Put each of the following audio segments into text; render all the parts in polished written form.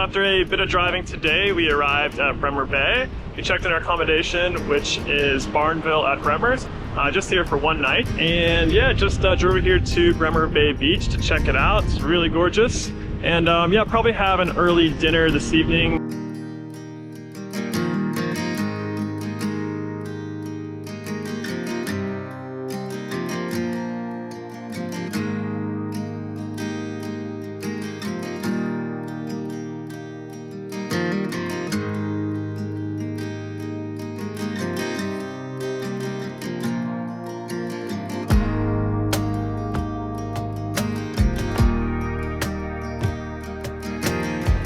after a bit of driving today, we arrived at Bremer Bay. We checked in our accommodation, which is Barnville at Bremer's, just here for one night. And yeah, just drove here to Bremer Bay Beach to check it out. It's really gorgeous. And yeah, probably have an early dinner this evening.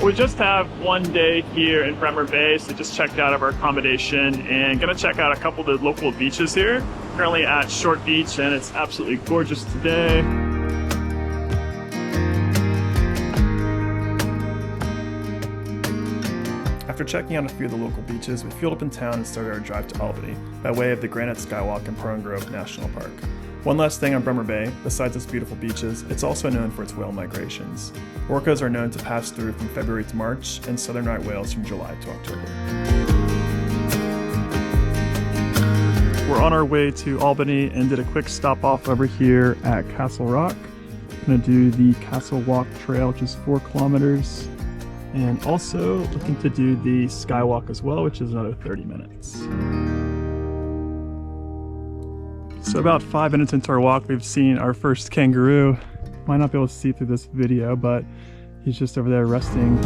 We just have one day here in Bremer Bay, so just checked out of our accommodation and gonna check out a couple of the local beaches here. Currently at Short Beach and it's absolutely gorgeous today. After checking out a few of the local beaches, we fueled up in town and started our drive to Albany by way of the Granite Skywalk and Pearl Grove National Park. One last thing on Bremer Bay, besides its beautiful beaches, it's also known for its whale migrations. Orcas are known to pass through from February to March, and southern right whales from July to October. We're on our way to Albany and did a quick stop off over here at Castle Rock. Gonna do the Castle Walk Trail, which is 4 kilometers, and also looking to do the Skywalk as well, which is another 30 minutes. So about 5 minutes into our walk, we've seen our first kangaroo. Might not be able to see through this video, but he's just over there resting.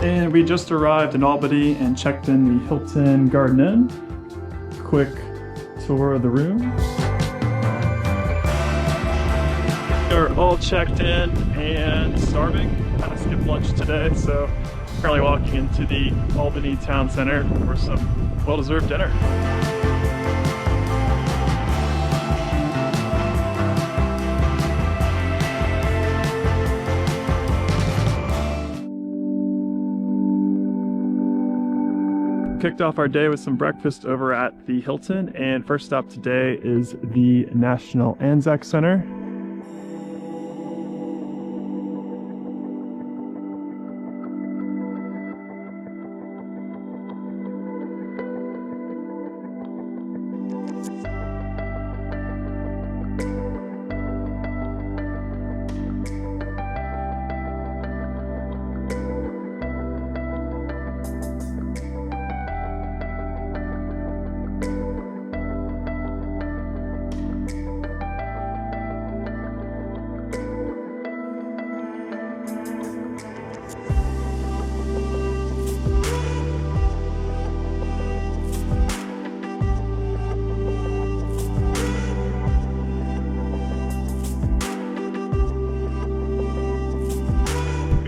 And we just arrived in Albany and checked in the Hilton Garden Inn. Quick tour of the room. We're all checked in and starving. Kind of skipped lunch today, so currently walking into the Albany Town Center for some well-deserved dinner. Kicked off our day with some breakfast over at the Hilton, and first stop today is the National Anzac Center.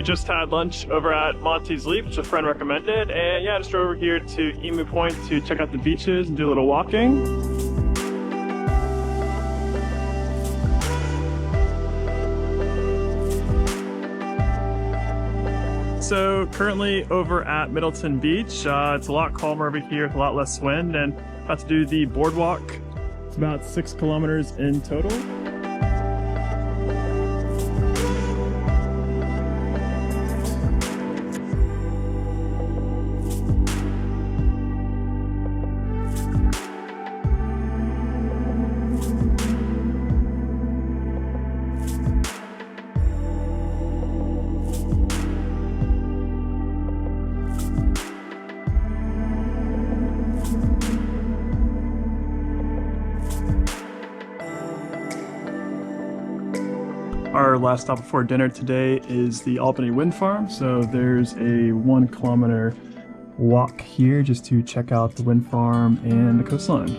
Just had lunch over at Monty's Leap, which a friend recommended, and yeah, just drove over here to Emu Point to check out the beaches and do a little walking. So currently over at Middleton Beach, it's a lot calmer over here with a lot less wind, and about to do the boardwalk It's about 6 kilometers in total. Our last stop before dinner today is the Albany Wind Farm. So there's a 1 kilometer walk here just to check out the wind farm and the coastline.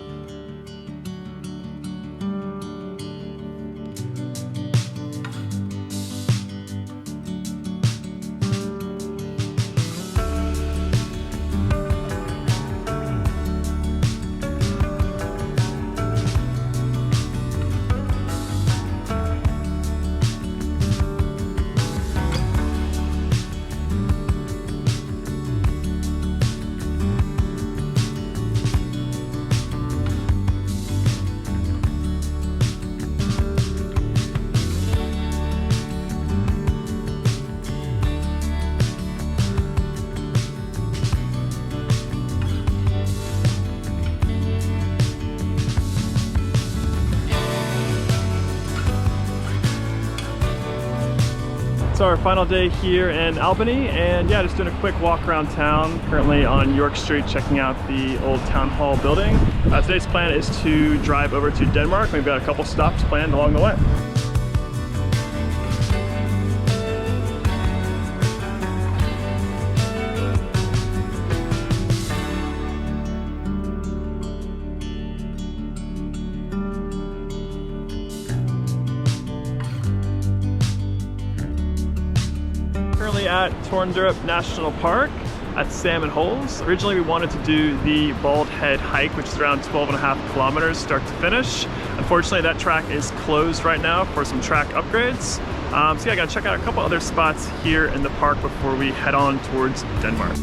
It's our final day here in Albany, and yeah, just doing a quick walk around town. Currently on York Street checking out the old town hall building. Today's plan is to drive over to Denmark. We've got a couple stops planned along the way. At Tornderup National Park at Salmon Holes. Originally we wanted to do the Bald Head hike, which is around 12.5 kilometers start to finish. Unfortunately that track is closed right now for some track upgrades. So yeah, I gotta check out a couple other spots here in the park before we head on towards Denmark.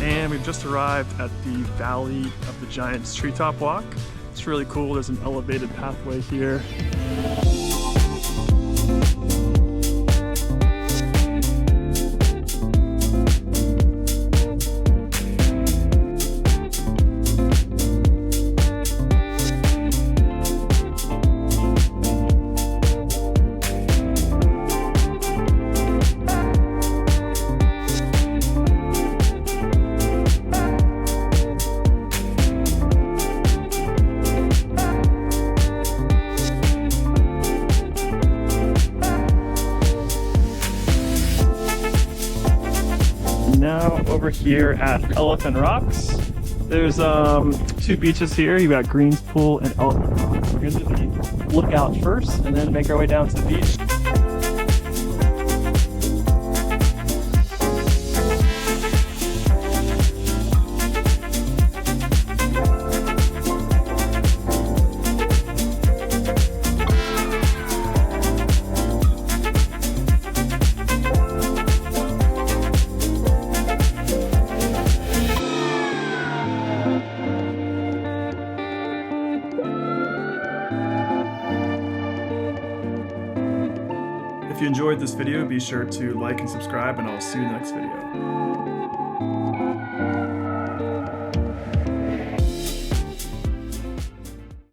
And we've just arrived at the Valley of the Giants Treetop Walk. It's really cool. There's an elevated pathway here. Now over here at Elephant Rocks, there's 2 beaches here. You got Greens Pool and Elephant Rocks. We're gonna do the lookout first and then make our way down to the beach. If you enjoyed this video, be sure to like and subscribe, and I'll see you in the next video.